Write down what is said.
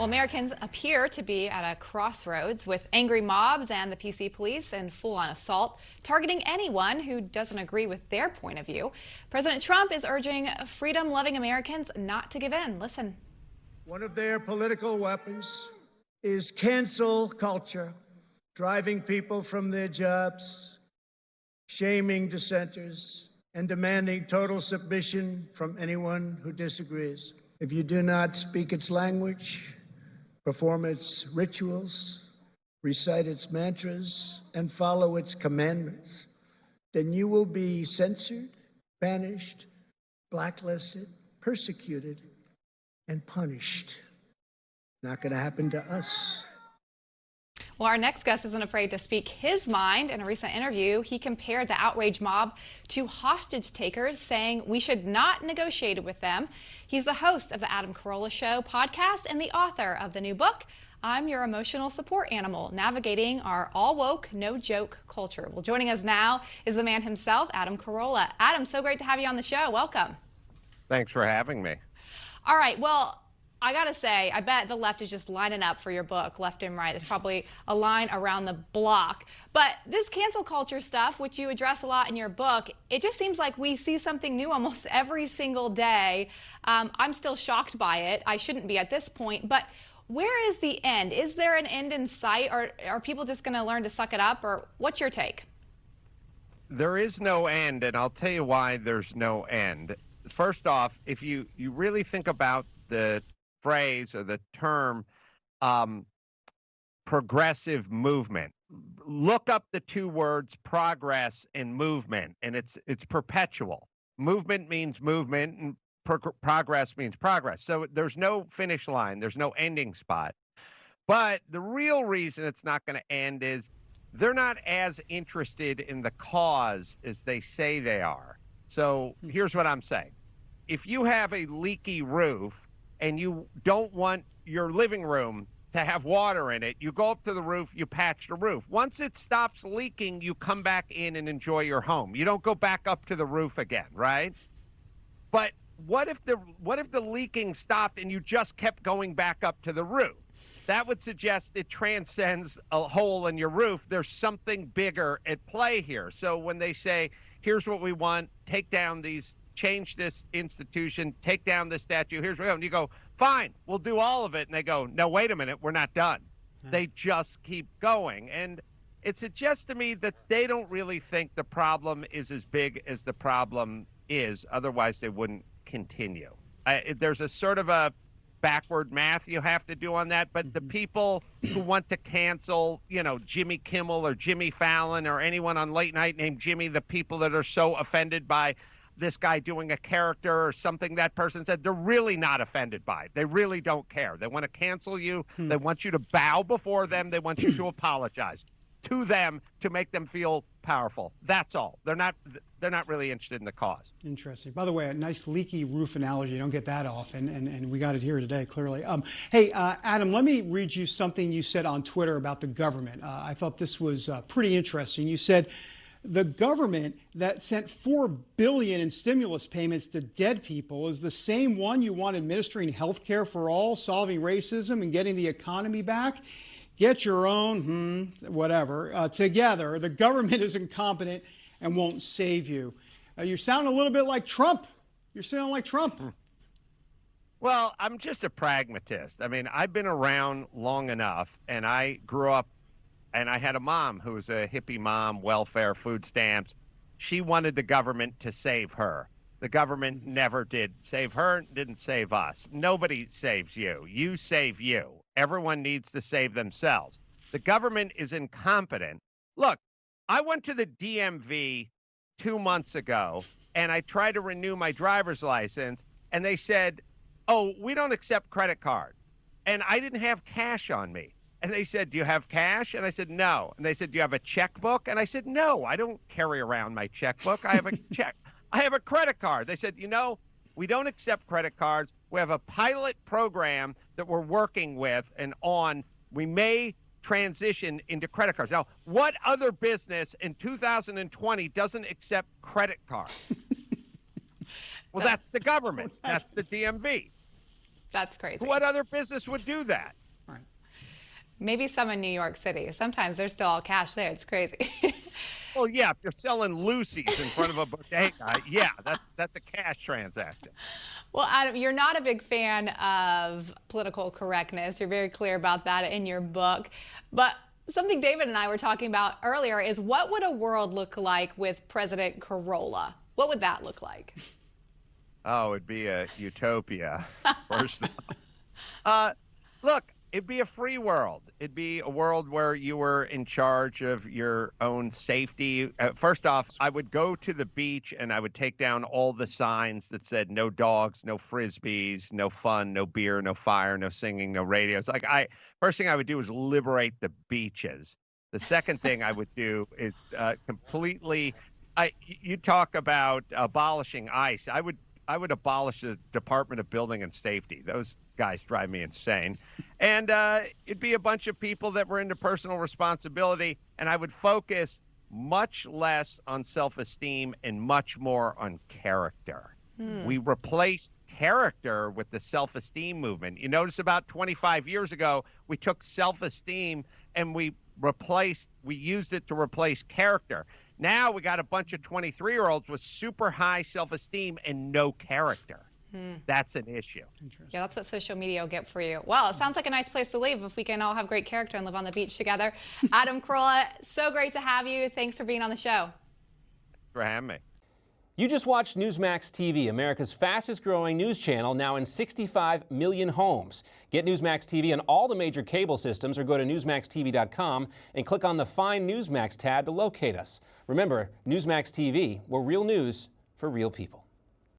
Well, Americans appear to be at a crossroads with angry mobs and the PC police in full-on assault, targeting anyone who doesn't agree with their point of view. President Trump is urging freedom-loving Americans not to give in. Listen. One of their political weapons is cancel culture, driving people from their jobs, shaming dissenters, and demanding total submission from anyone who disagrees. If you do not speak its language, perform its rituals, recite its mantras, and follow its commandments, then you will be censored, banished, blacklisted, persecuted, and punished. Not going to happen to us. Well, our next guest isn't afraid to speak his mind. In a recent interview, he compared the outrage mob to hostage takers, saying we should not negotiate with them. He's the host of the Adam Corolla Show podcast and the author of the new book, I'm Your Emotional Support Animal, Navigating Our All-Woke, No-Joke Culture. Well, joining us now is the man himself, Adam Corolla. Adam, so great to have you on the show. Welcome. Thanks for having me. All right, well, I gotta say, I bet the left is just lining up for your book, left and right. There's probably a line around the block. But this cancel culture stuff, which you address a lot in your book, it just seems like we see something new almost every single day. I'm still shocked by it. I shouldn't be at this point. But where is the end? Is there an end in sight, or are people just gonna learn to suck it up? Or what's your take? There is no end, and I'll tell you why there's no end. First off, if you really think about the phrase or the term progressive movement, look up the two words progress and movement, and it's perpetual. Movement means movement, and progress means progress. So there's no finish line, there's no ending spot. But the real reason it's not going to end is they're not as interested in the cause as they say they are. So here's what I'm saying. If you have a leaky roof and you don't want your living room to have water in it, you go up to the roof, you patch the roof. Once it stops leaking, you come back in and enjoy your home. You don't go back up to the roof again, right? But what if the leaking stopped and you just kept going back up to the roof? That would suggest it transcends a hole in your roof. There's something bigger at play here. So when they say, here's what we want, take down these, change this institution, take down this statue, here's what we go. And you go, fine, we'll do all of it. And they go, no, wait a minute, we're not done. They just keep going. And it suggests to me that they don't really think the problem is as big as the problem is. Otherwise, they wouldn't continue. There's a sort of a backward math you have to do on that, but the people who want to cancel, Jimmy Kimmel or Jimmy Fallon or anyone on late night named Jimmy, the people that are so offended by this guy doing a character or something that person said, they're really not offended by it. They really don't care. They want to cancel you. They want you to bow before them. They want you to apologize to them to make them feel powerful. That's all. They're not really interested in the cause. Interesting. By the way, a nice leaky roof analogy. You don't get that often, and we got it here today, clearly. Hey, Adam, let me read you something you said on Twitter about the government. I thought this was pretty interesting. You said, the government that sent $4 billion in stimulus payments to dead people is the same one you want administering health care for all, solving racism, and getting the economy back. Get your own, whatever, together. The government is incompetent and won't save you. You sound a little bit like Trump. You're sounding like Trump. Well, I'm just a pragmatist. I mean, I've been around long enough, and I grew up, and I had a mom who was a hippie mom, welfare, food stamps. She wanted the government to save her. The government never did save her, didn't save us. Nobody saves you. You save you. Everyone needs to save themselves. The government is incompetent. Look, I went to the DMV 2 months ago, and I tried to renew my driver's license, and they said, oh, we don't accept credit card. And I didn't have cash on me. And they said, do you have cash? And I said, no. And they said, do you have a checkbook? And I said, no, I don't carry around my checkbook. I have a check. I have a credit card. They said, we don't accept credit cards. We have a pilot program that we're working with and on. We may transition into credit cards. Now, what other business in 2020 doesn't accept credit cards? Well, that's the government. That's the DMV. That's crazy. What other business would do that? Maybe some in New York City. Sometimes they're still all cash there. It's crazy. Well, yeah, if you're selling Lucy's in front of a bodega, yeah, that's a cash transaction. Well, Adam, you're not a big fan of political correctness. You're very clear about that in your book. But something David and I were talking about earlier is, what would a world look like with President Carolla? What would that look like? Oh, it'd be a utopia, first of all. Look, it'd be a free world. It'd be a world where you were in charge of your own safety. First off, I would go to the beach and I would take down all the signs that said no dogs, no frisbees, no fun, no beer, no fire, no singing, no radios. First thing I would do is liberate the beaches. The second thing I would do is you talk about abolishing ICE. I would abolish the Department of Building and Safety. Those guys drive me insane. And it'd be a bunch of people that were into personal responsibility, and I would focus much less on self-esteem and much more on character. We replaced character with the self-esteem movement. You notice about 25 years ago, we took self-esteem and we used it to replace character. Now we got a bunch of 23-year-olds with super high self-esteem and no character. That's an issue. Yeah, that's what social media will get for you. Well, it sounds like a nice place to live if we can all have great character and live on the beach together. Adam Corolla, so great to have you. Thanks for being on the show. Thanks for having me. You just watched Newsmax TV, America's fastest growing news channel, now in 65 million homes. Get Newsmax TV on all the major cable systems, or go to newsmaxtv.com and click on the Find Newsmax tab to locate us. Remember, Newsmax TV, we're real news for real people.